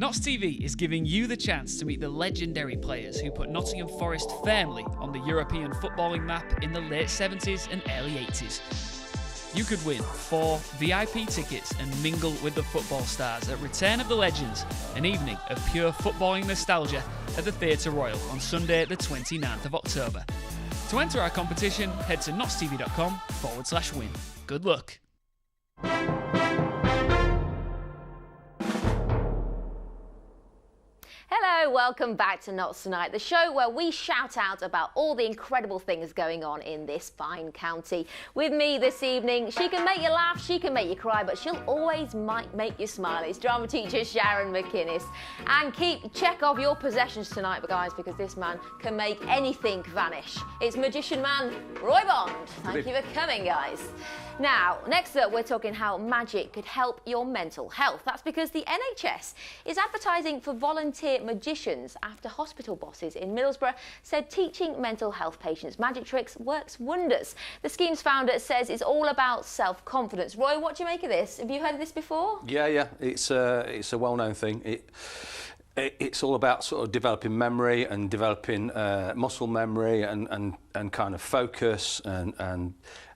Notts TV is giving you the chance to meet the legendary players who put Nottingham Forest firmly on the European footballing map in the late 70s and early 80s. You could win 4 VIP tickets and mingle with the football stars at Return of the Legends, an evening of pure footballing nostalgia at the Theatre Royal on Sunday the 29th of October. To enter our competition, head to nottstv.com/win. Good luck. Hello, welcome back to Notts Tonight, the show where we shout out about all the incredible things going on in this fine county. With me this evening, she can make you laugh, she can make you cry, but she'll always might make you smile. It's drama teacher Sharon McInnes. And keep check of your possessions tonight, guys, because this man can make anything vanish. It's magician man Roy Bond. Thank you for coming, guys. Now, next up, we're talking how magic could help your mental health. That's because the NHS is advertising for volunteer magicians after hospital bosses in Middlesbrough said teaching mental health patients magic tricks works wonders. The scheme's founder says it's all about self-confidence. Roy, what do you make of this? Have you heard of this before? Yeah. It's a well-known thing. It's all about sort of developing memory and developing muscle memory and kind of focus and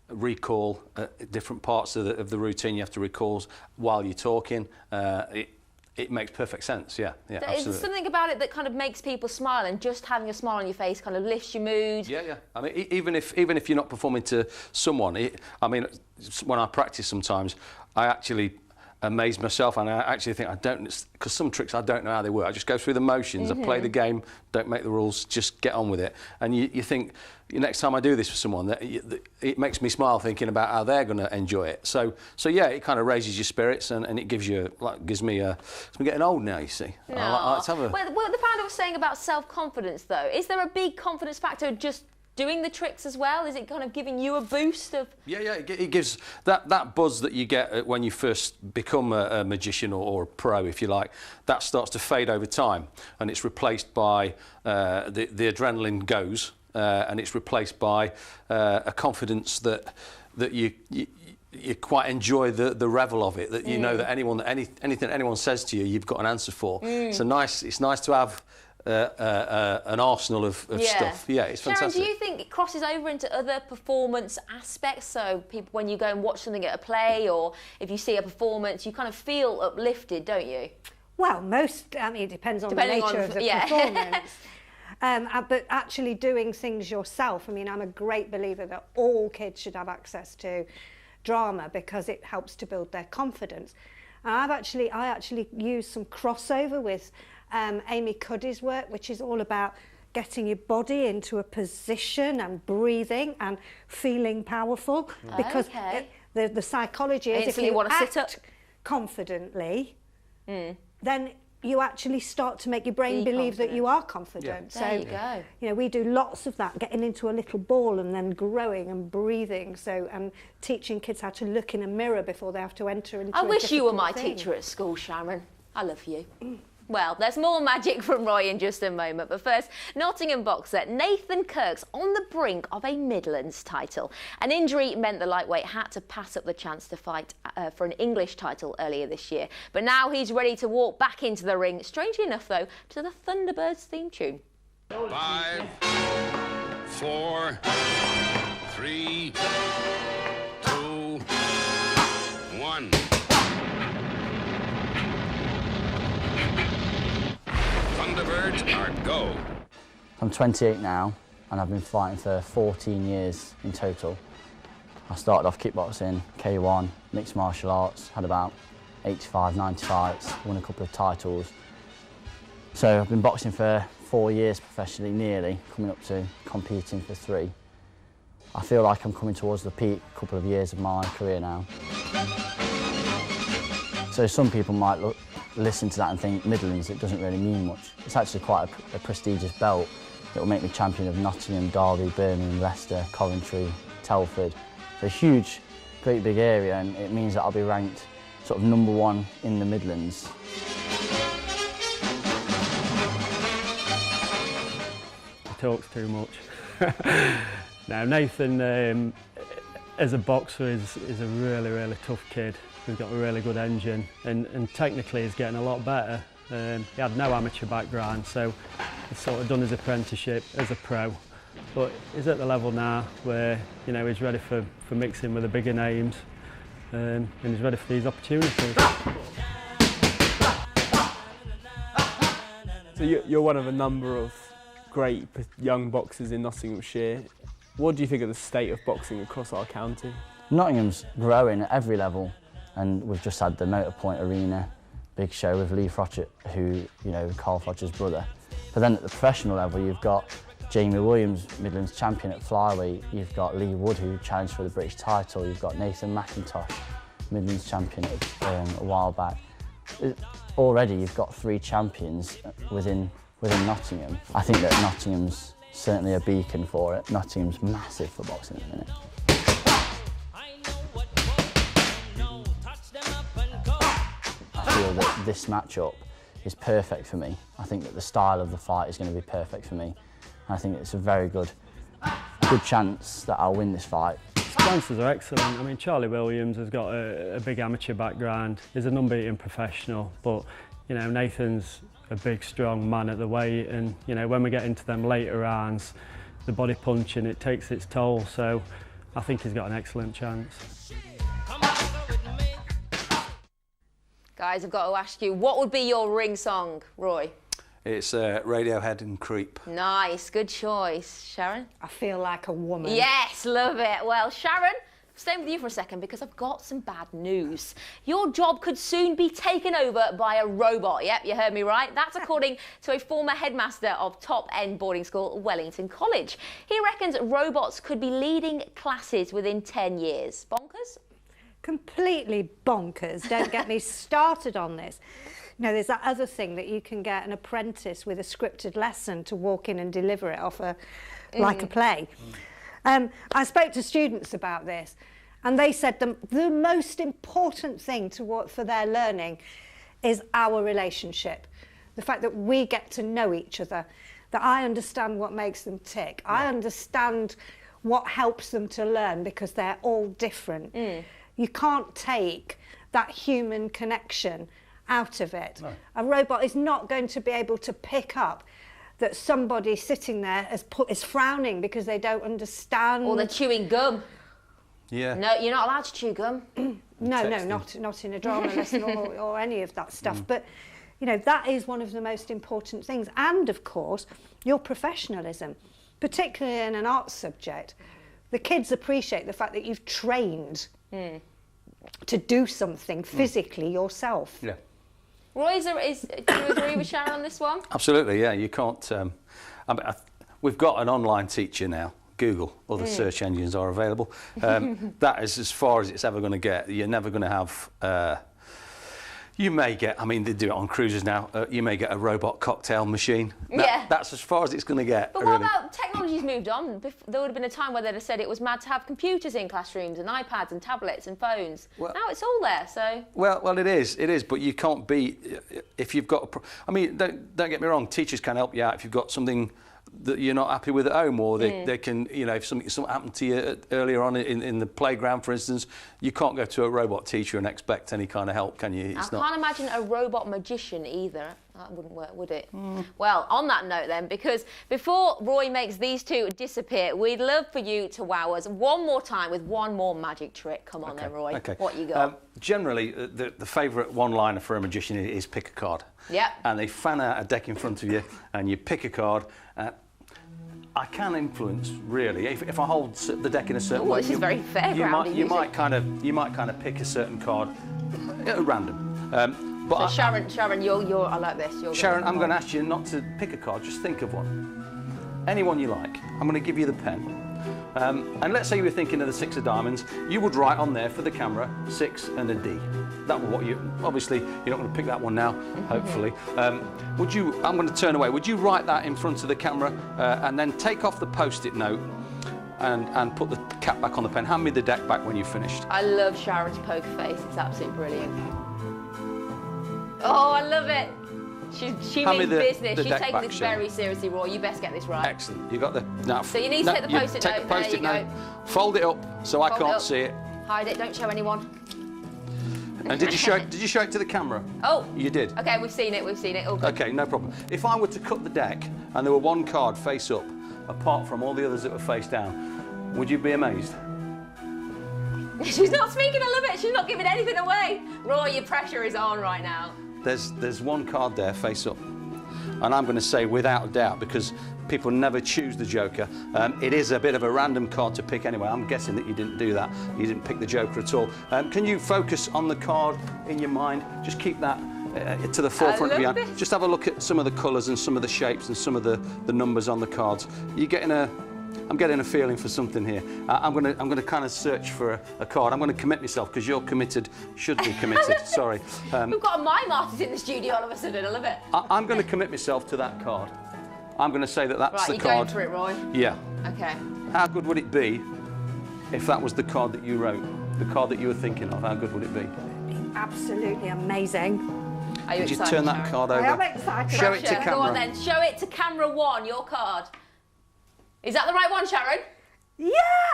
recall different parts of the routine you have to recall while you're talking. It makes perfect sense, yeah, absolutely. There's something about it that kind of makes people smile, and just having a smile on your face kind of lifts your mood. Yeah. I mean, even if you're not performing to someone, I mean, when I practice sometimes, I actually amaze myself, and I actually think I don't, because some tricks I don't know how they work. I just go through the motions, I play the game, don't make the rules, just get on with it. And you think, next time I do this for someone, it makes me smile thinking about how they're going to enjoy it. So yeah, it kind of raises your spirits, and it gives you, gives me a, I'm getting old now, you see. No. I like to have a... Well, the founder was saying about self-confidence, though. Is there a big confidence factor just doing the tricks as well? Is it kind of giving you a boost of... Yeah, it gives that buzz that you get when you first become a magician or a pro, if you like, that starts to fade over time, and it's replaced by the adrenaline goes, and it's replaced by a confidence that you quite enjoy the revel of it, that you know that anything anyone says to you, you've got an answer for. It's nice to have an arsenal of stuff. Yeah, it's fantastic. Sharon, do you think it crosses over into other performance aspects? So people, when you go and watch something at a play, or if you see a performance, you kind of feel uplifted, don't you? Well, it depends on the nature of the performance. But actually doing things yourself, I mean, I'm a great believer that all kids should have access to drama because it helps to build their confidence. And I actually use some crossover with Amy Cuddy's work, which is all about getting your body into a position and breathing and feeling powerful. Because the psychology is if you want to act sit up confidently, then you actually start to make your brain believe that you are confident. Yeah. There you go. You know, we do lots of that, getting into a little ball and then growing and breathing. So, and teaching kids how to look in a mirror before they have to enter into I wish you were my thing. teacher at school, Sharon. I love you. Well, there's more magic from Roy in just a moment, but first, Nottingham boxer Nathan Kirk's on the brink of a Midlands title. An injury meant the lightweight had to pass up the chance to fight for an English title earlier this year, but now he's ready to walk back into the ring, strangely enough though, to the Thunderbirds theme tune. 5, 4, 3, 2, 1. Thunderbirds are go. I'm 28 now, and I've been fighting for 14 years in total. I started off kickboxing, K1, mixed martial arts, had about 85, 90 fights, won a couple of titles. So I've been boxing for 4 years professionally, nearly, coming up to competing for 3. I feel like I'm coming towards the peak couple of years of my career now. So some people might listen to that and think Midlands, it doesn't really mean much. It's actually quite a prestigious belt that will make me champion of Nottingham, Derby, Birmingham, Leicester, Coventry, Telford. It's a huge, great big area, and it means that I'll be ranked sort of #1 in the Midlands. He talks too much. Now Nathan, as a boxer, is a really tough kid. He's got a really good engine, and technically he's getting a lot better. He had no amateur background, so he's sort of done his apprenticeship as a pro. But he's at the level now where, you know, he's ready for mixing with the bigger names, and he's ready for these opportunities. So you're one of a number of great young boxers in Nottinghamshire. What do you think of the state of boxing across our county? Nottingham's growing at every level, and we've just had the Motor Point Arena big show with Lee Frochett, who, you know, Carl Frochett's brother. But then at the professional level, you've got Jamie Williams, Midlands champion at flyweight. You've got Lee Wood, who challenged for the British title. You've got Nathan McIntosh, Midlands champion a while back. Already, you've got 3 champions within Nottingham. I think that Nottingham's certainly a beacon for it. Nottingham's massive for boxing at the minute. I feel that this matchup is perfect for me. I think that the style of the fight is going to be perfect for me. I think it's a very good chance that I'll win this fight. Chances are excellent. I mean, Charlie Williams has got a big amateur background. He's an unbeaten professional, but, you know, Nathan's a big, strong man at the weight, and, you know, when we get into them later rounds, the body punching, it takes its toll. So I think he's got an excellent chance. Guys, I've got to ask you, what would be your ring song, Roy? It's Radiohead and Creep. Nice, good choice. Sharon? I feel like a woman. Yes, love it. Well, Sharon, staying with you for a second because I've got some bad news. Your job could soon be taken over by a robot. Yep, you heard me right. That's according to a former headmaster of top-end boarding school, Wellington College. He reckons robots could be leading classes within 10 years. Bonkers? Completely bonkers. Don't get me started on this. You know, there's that other thing that you can get an apprentice with a scripted lesson to walk in and deliver it off like a play. I spoke to students about this, and they said the most important thing for their learning is our relationship. The fact that we get to know each other, that I understand what makes them tick. Yeah. I understand what helps them to learn because they're all different. You can't take that human connection out of it. No. A robot is not going to be able to pick up that somebody sitting there is frowning because they don't understand. Or they're chewing gum. Yeah. No, you're not allowed to chew gum. No, not in a drama lesson or any of that stuff. But, you know, that is one of the most important things. And, of course, your professionalism, particularly in an arts subject. The kids appreciate the fact that you've trained to do something physically yourself. Yeah. Roy, do you agree with Sharon on this one? Absolutely, yeah. You can't... we've got an online teacher now, Google. Other search engines are available. That is as far as it's ever going to get. You're never going to have... you may get, I mean, they do it on cruises now, you may get a robot cocktail machine. That's as far as it's going to get. But what about technology's moved on? There would have been a time where they'd have said it was mad to have computers in classrooms and iPads and tablets and phones. Well, now it's all there, so... Well, it is, but you can't be... If you've got... I mean, don't get me wrong, teachers can help you out if you've got something that you're not happy with at home, or they can, you know, if something happened to you earlier on in the playground, for instance, you can't go to a robot teacher and expect any kind of help, can you? I can't imagine a robot magician either. That wouldn't work, would it? Well, on that note then, because before Roy makes these two disappear, we'd love for you to wow us one more time with one more magic trick. Come on then, Roy. Okay. What you got? Generally, the favourite one-liner for a magician is pick a card. Yep. And they fan out a deck in front of you, and you pick a card. I can influence, really. If I hold the deck in a certain way, this is very fairground. You might kind of pick a certain card at random. So Sharon, you're I like this. Sharon, I'm going to ask you not to pick a card. Just think of one, anyone you like. I'm going to give you the pen, and let's say you were thinking of the 6 of diamonds. You would write on there for the camera 6 and a D. That was what you... Obviously, you're not going to pick that one now, hopefully. Would you... I'm going to turn away. Would you write that in front of the camera and then take off the Post-it note and put the cap back on the pen? Hand me the deck back when you've finished. I love Sharon's poker face. It's absolutely brilliant. Oh, I love it. She means business. She takes this very seriously, Roy. You best get this right. Excellent. You got the... No, so you need to take the Post-it note. Take the Post-it note. Fold it up so I can't see it. Hide it. Don't show anyone. And did you show it to the camera? Oh. You did? Okay, we've seen it, all good. Okay, no problem. If I were to cut the deck and there were one card face up, apart from all the others that were face down, would you be amazed? She's not speaking, I love it. She's not giving anything away. Roy, your pressure is on right now. There's one card there face up. And I'm going to say without a doubt, because people never choose the Joker. It is a bit of a random card to pick anyway. I'm guessing that you didn't do that. You didn't pick the Joker at all. Can you focus on the card in your mind? Just keep that to the forefront of your mind. Just have a look at some of the colours and some of the shapes and some of the numbers on the cards. I'm getting a feeling for something here. I'm going to kind of search for a card. I'm going to commit myself because you're committed. Should be committed. Sorry. We've got a mime artist in the studio all of a sudden. I love it. I'm going to commit myself to that card. I'm going to say that that's the card. Right, you're going for it, Roy? Yeah. Okay. How good would it be if that was the card that you wrote? The card that you were thinking of? How good would it be? Absolutely amazing. Are you Could you excited, turn that Sharon? card over? I am excited. Show it to camera. Go on then. Show it to camera 1, your card. Is that the right one, Sharon? Yeah!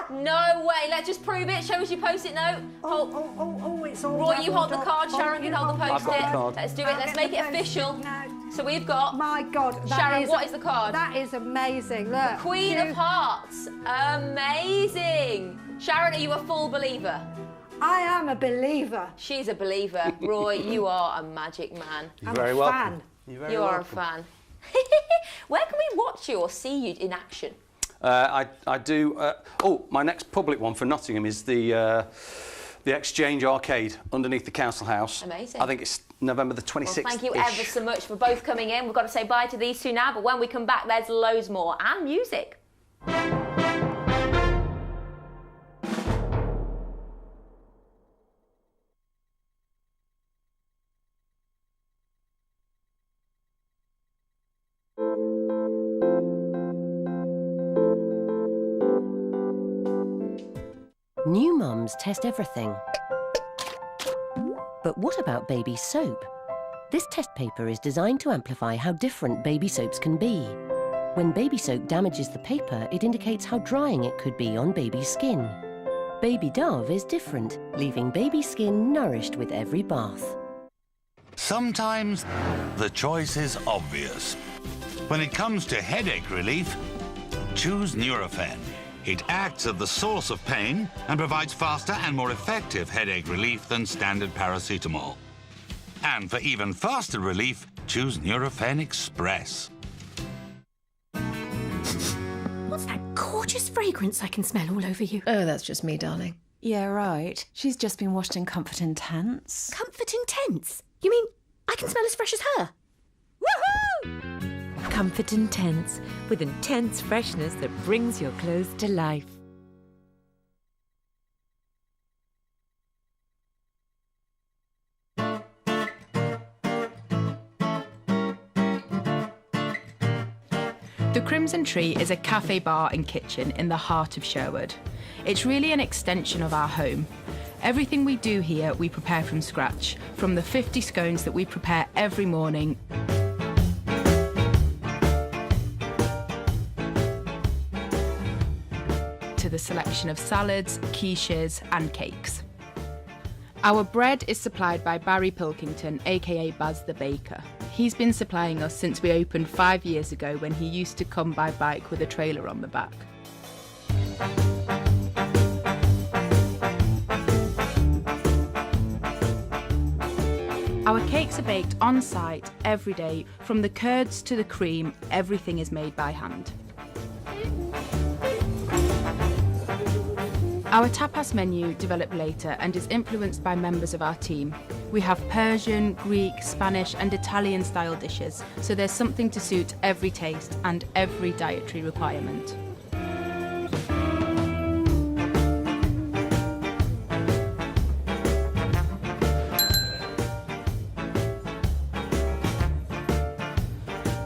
No way. Let's just prove it. Show us your post-it note. Oh, it's all Roy, you hold the card. Sharon can hold the I've got the post-it. card. Let's do it. Let's make it official. No. So we've got... My God. Sharon, what is the card? That is amazing. Look. Queen of Hearts. Amazing. Sharon, are you a full believer? I am a believer. She's a believer. Roy, you are a magic man. You're I'm very a welcome. fan. You're very You are a welcome. fan. Where can we watch you or see you in action? I do. My next public one for Nottingham is the Exchange Arcade underneath the Council House. Amazing. I think it's November the 26th. Well, thank you ever so much for both coming in. We've got to say bye to these two now, but when we come back, there's loads more and music. New mums test everything. But what about baby soap? This test paper is designed to amplify how different baby soaps can be. When baby soap damages the paper, it indicates how drying it could be on baby skin. Baby Dove is different, leaving baby skin nourished with every bath. Sometimes the choice is obvious. When it comes to headache relief, choose Nurofen. It acts at the source of pain and provides faster and more effective headache relief than standard paracetamol. And for even faster relief, choose Nurofen Express. What's that gorgeous fragrance I can smell all over you? Oh, that's just me, darling. Yeah, right. She's just been washed in Comfort Intense. Comfort Intense? You mean I can smell as fresh as her? Woohoo! Comfort Intense, with intense freshness that brings your clothes to life. The Crimson Tree is a cafe, bar and kitchen in the heart of Sherwood. It's really an extension of our home. Everything we do here we prepare from scratch, from the 50 scones that we prepare every morning to the selection of salads, quiches and cakes. Our bread is supplied by Barry Pilkington, aka Baz the Baker. He's been supplying us since we opened 5 years ago, when he used to come by bike with a trailer on the back. Our cakes are baked on site every day. From the curds to the cream, everything is made by hand. Our tapas menu developed later and is influenced by members of our team. We have Persian, Greek, Spanish and Italian style dishes, so there's something to suit every taste and every dietary requirement.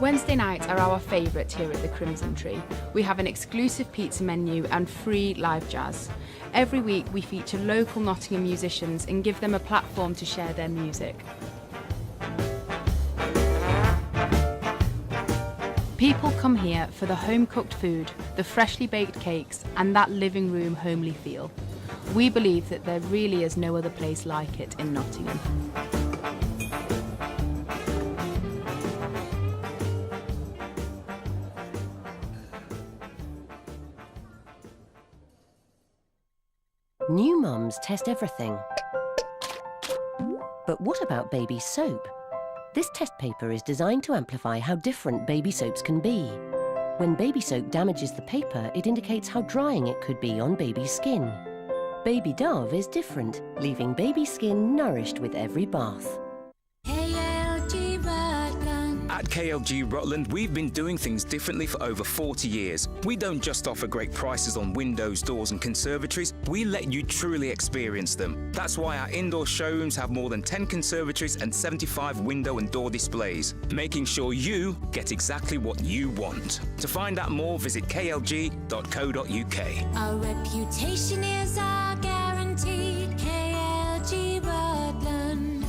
Wednesday nights are our favourite here at the Crimson Tree. We have an exclusive pizza menu and free live jazz. Every week we feature local Nottingham musicians and give them a platform to share their music. People come here for the home-cooked food, the freshly baked cakes and that living room homely feel. We believe that there really is no other place like it in Nottingham. New mums test everything. But what about baby soap? This test paper is designed to amplify how different baby soaps can be. When baby soap damages the paper, it indicates how drying it could be on baby skin. Baby Dove is different, leaving baby skin nourished with every bath. At KLG Rutland, we've been doing things differently for over 40 years. We don't just offer great prices on windows, doors and conservatories, we let you truly experience them. That's why our indoor showrooms have more than 10 conservatories and 75 window and door displays, making sure you get exactly what you want. To find out more, visit klg.co.uk. Our reputation is our guaranteed. KLG Rutland.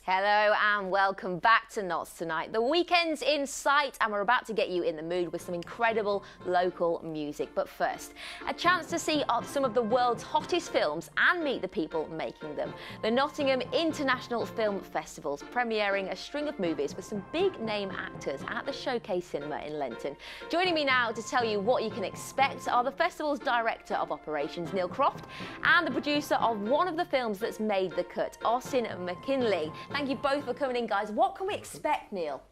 Hello and welcome back to Notts Tonight. The weekend's in sight and we're about to get you in the mood with some incredible local music. But first, a chance to see some of the world's hottest films and meet the people making them. The Nottingham International Film Festival's premiering a string of movies with some big name actors at the Showcase Cinema in Lenton. Joining me now to tell you what you can expect are the festival's Director of Operations, Neil Croft, and the producer of one of the films that's made the cut, Austin McKinley. Thank you both for coming in, guys. What can we expect, Neil?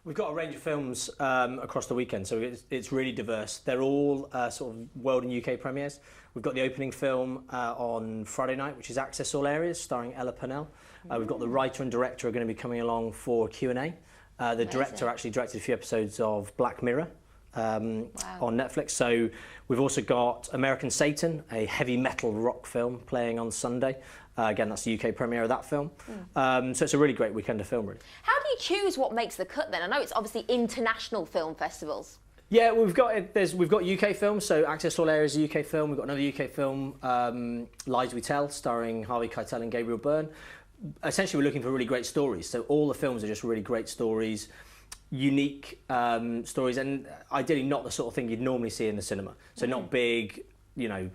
We've got a range of films across the weekend, so it's really diverse. They're all sort of world and UK premieres. We've got the opening film on Friday night, which is Access All Areas, starring Ella Purnell. We've got the writer and director are going to be coming along for Q&A. The director actually directed a few episodes of Black Mirror on Netflix. So we've also got American Satan, a heavy metal rock film playing on Sunday. Again, that's the UK premiere of that film. So it's a really great weekend of film, really. How do you choose what makes the cut then? I know it's obviously international film festivals. Yeah, we've got UK films, so Access All Areas is a UK film. We've got another UK film, Lies We Tell, starring Harvey Keitel and Gabriel Byrne. Essentially, we're looking for really great stories. So all the films are just really great stories, unique stories, and ideally not the sort of thing you'd normally see in the cinema. So not big, you know,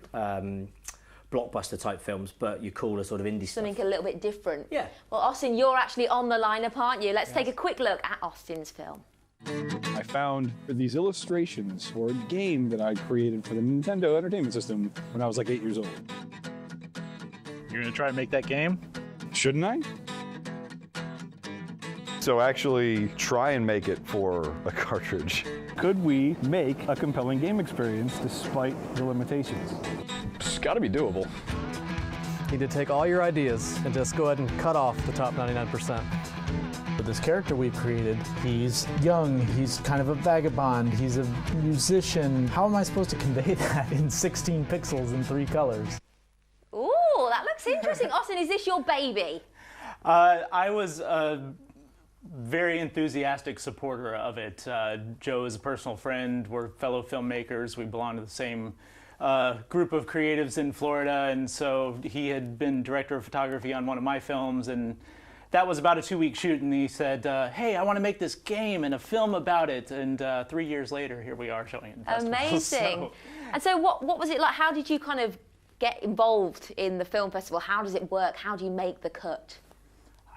blockbuster type films, but your cooler sort of indie stuff. Something a little bit different. Yeah. Well, Austin, you're actually on the lineup, aren't you? Let's take a quick look at Austin's film. I found these illustrations for a game that I created for the Nintendo Entertainment System when I was like 8 years old. You're gonna try and make that game? Shouldn't I? So actually try and make it for a cartridge. Could we make a compelling game experience despite the limitations? It's gotta be doable. You need to take all your ideas and just go ahead and cut off the top 99%. With this character we've created, he's young, he's kind of a vagabond, he's a musician. How am I supposed to convey that in 16 pixels in 3 colors? Ooh, that looks interesting. Austin, is this your baby? I was a very enthusiastic supporter of it. Joe is a personal friend. We're fellow filmmakers. We belong to the same group of creatives in Florida, and so he had been director of photography on one of my films, and that was about a 2-week shoot, and he said, hey, I want to make this game and a film about it, and 3 years later, here we are showing it in festivals. Amazing. And so what was it like? How did you kind of get involved in the film festival? How does it work? How do you make the cut?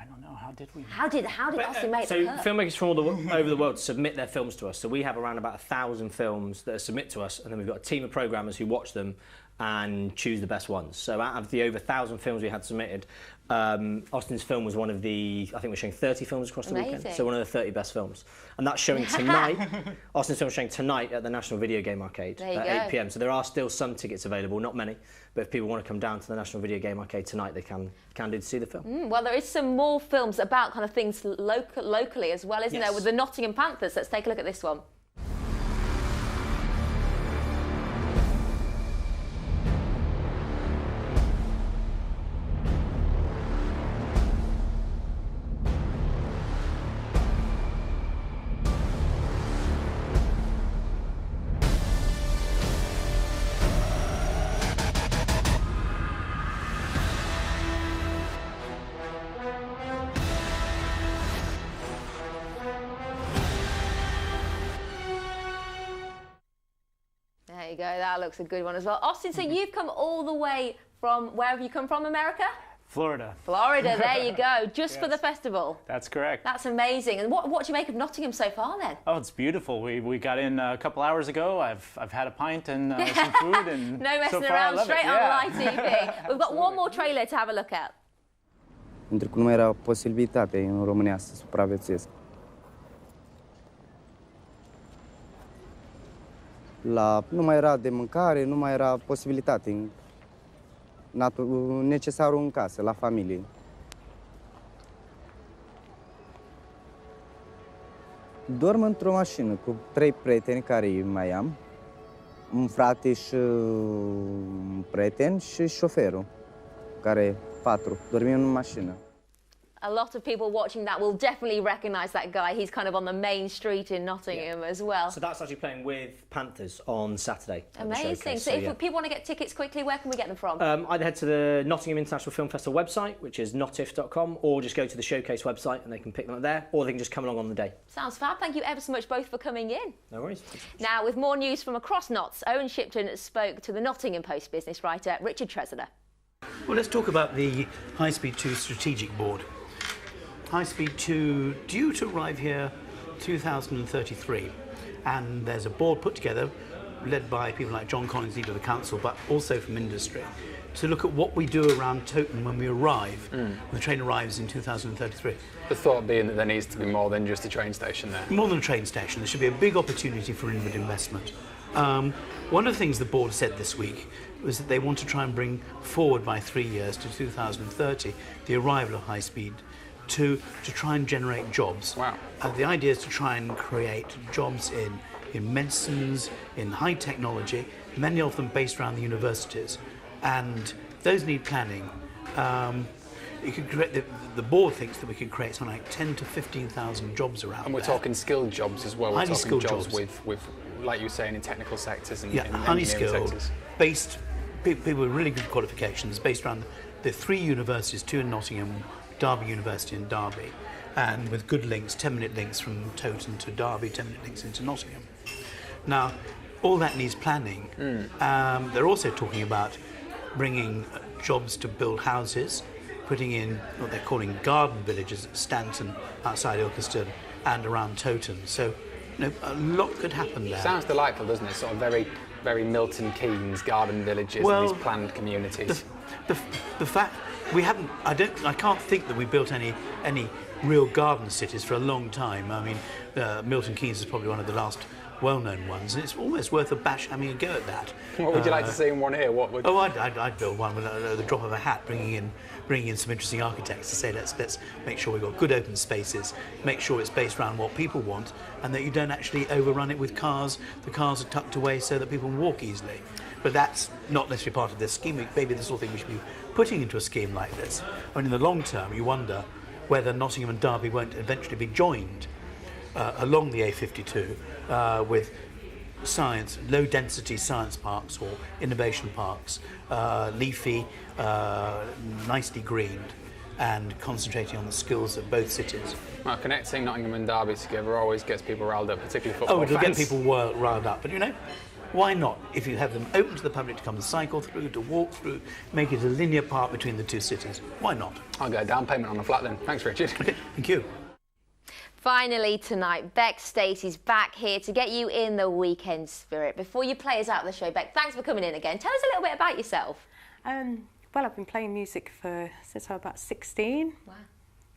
I don't know. How did we? How did Austin make the cut? So filmmakers from all over the world submit their films to us. So we have around about 1,000 films that are submit to us, and then we've got a team of programmers who watch them and choose the best ones. So out of the over 1,000 films we had submitted, Austin's film was one of the, I think we're showing 30 films across the weekend. So one of the 30 best films. And that's showing tonight. Austin's film is showing tonight at the National Video Game Arcade at 8 p.m. So there are still some tickets available, not many. But if people want to come down to the National Video Game Arcade tonight, they can do to see the film. Well, there is some more films about kind of things locally as well, isn't there? With the Nottingham Panthers. Let's take a look at this one. that looks a good one as well. Austin, so you've come all the way from, where have you come from, America? Florida. Florida, there you go, just for the festival. That's correct. That's amazing. And what do you make of Nottingham so far then? Oh, it's beautiful. We got in a couple hours ago. I've had a pint and some food, and no messing so far, around, I love straight it. on Yeah. live TV. We've got one more trailer to have a look at. Pentru că nu mai era o posibilitate în România să supraviețuiesc. Nu mai era de mâncare, nu mai era posibilitate. Necesarul în casă, la familie. Dorm într-o mașină cu 3 prieteni care îi mai am, un frate și un prieten și șoferul, care 4. Dormim în mașină. A lot of people watching that will definitely recognise that guy. He's kind of on the main street in Nottingham as well. So that's actually playing with Panthers on Saturday. Amazing. So if people want to get tickets quickly, where can we get them from? Either head to the Nottingham International Film Festival website, which is notif.com, or just go to the Showcase website and they can pick them up there, or they can just come along on the day. Sounds fab. Thank you ever so much both for coming in. No worries. Now, with more news from across Notts, Owen Shipton spoke to the Nottingham Post business writer Richard Trezida. Well, let's talk about the High Speed 2 Strategic Board. High Speed 2 due to arrive here 2033, and there's a board put together led by people like John Collins, leader of the council, but also from industry, to look at what we do around Towton when we arrive, when the train arrives in 2033. The thought being that there needs to be more than just a train station there. More than a train station. There should be a big opportunity for inward investment. One of the things the board said this week was that they want to try and bring forward by 3 years to 2030 the arrival of High Speed to try and generate jobs. Wow. The idea is to try and create jobs in medicines, in high technology, many of them based around the universities, and those need planning. You could create, the board thinks that we could create something like 10 to 15,000 jobs around. And we're talking skilled jobs as well. We're Highly talking skilled jobs jobs. with, like you were saying, in technical sectors and Yeah, in highly engineering skilled, sectors. based people with really good qualifications, based around the 3 universities, 2 in Nottingham, Derby University and Derby, and with good links, 10-minute links from Towton to Derby, 10-minute links into Nottingham. Now, all that needs planning. They're also talking about bringing jobs to build houses, putting in what they're calling garden villages at Stanton, outside Ilkeston, and around Towton. So, a lot could happen there. Sounds delightful, doesn't it? Sort of very, very Milton Keynes garden villages and these planned communities. The fact we haven't, I can't think that we built any real garden cities for a long time. I mean, Milton Keynes is probably one of the last well-known ones, and it's almost worth a bash having a go at that. What would you like to see in one here? What would? Oh, I'd build one with the drop of a hat, bringing in some interesting architects to say let's make sure we've got good open spaces, make sure it's based around what people want, and that you don't actually overrun it with cars. The cars are tucked away so that people can walk easily. But that's not necessarily part of this scheme. Maybe the sort of thing we should be putting into a scheme like this. I mean, in the long term, you wonder whether Nottingham and Derby won't eventually be joined along the A52 with science, low-density science parks or innovation parks, leafy, nicely greened, and concentrating on the skills of both cities. Well, connecting Nottingham and Derby together always gets people riled up, particularly football it'll fans. get people riled up, but why not? If you have them open to the public to come and cycle through, to walk through, make it a linear path between the 2 cities. Why not? I'll get a down payment on the flat then. Thanks, Richard. Okay, thank you. Finally tonight, Beck Stacey's back here to get you in the weekend spirit. Before you play us out of the show, Beck, thanks for coming in again. Tell us a little bit about yourself. Well, I've been playing music since I was about 16. Wow.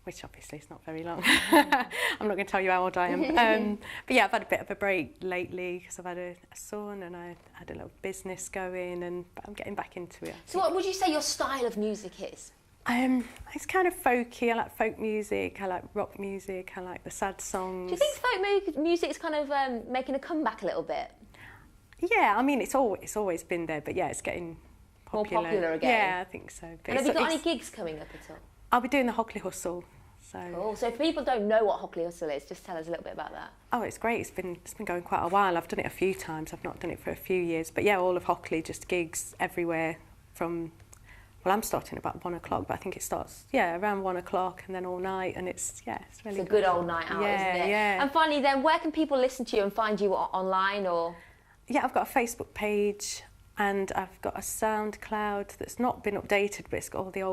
Which obviously is not very long. I'm not going to tell you how old I am. But yeah, I've had a bit of a break lately because I've had a son and I had a little business going, and I'm getting back into it. So what would you say your style of music is? It's kind of folky. I like folk music, I like rock music, I like the sad songs. Do you think folk music is kind of making a comeback a little bit? Yeah, I mean, it's always been there, but yeah, it's getting popular. More popular again? Yeah, I think so. But And have you got any gigs coming up at all? I'll be doing the Hockley Hustle. Cool. So if people don't know what Hockley Hustle is, just tell us a little bit about that. Oh, it's great. It's been going quite a while. I've done it a few times. I've not done it for a few years. But yeah, all of Hockley, just gigs everywhere from, well, I'm starting about 1 o'clock, but I think it starts, around 1 o'clock and then all night. And it's really It's a good old night out, isn't it? Yeah. And finally then, where can people listen to you and find you online or? Yeah, I've got a Facebook page and I've got a SoundCloud that's not been updated, but it's got all the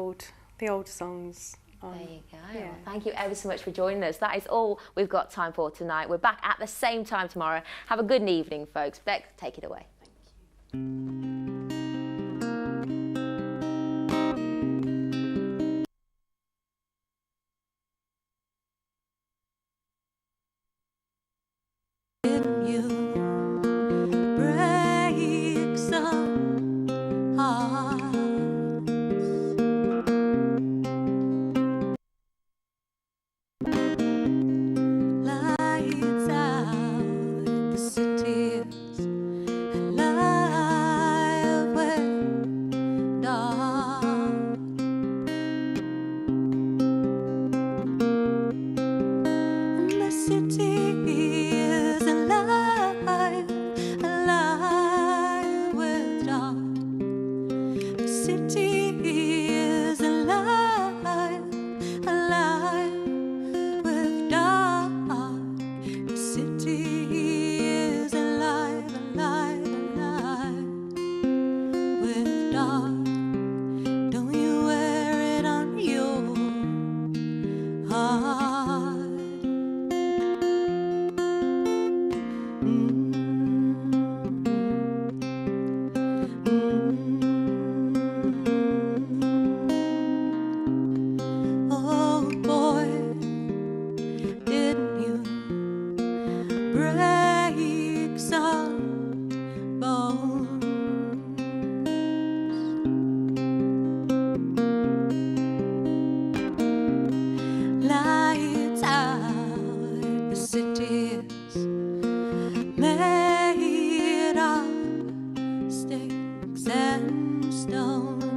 old songs on. There you go. Yeah. Well, thank you ever so much for joining us. That is all we've got time for tonight. We're back at the same time tomorrow. Have a good evening, folks. Beck, take it away. Lights out, the city's made of sticks and stones.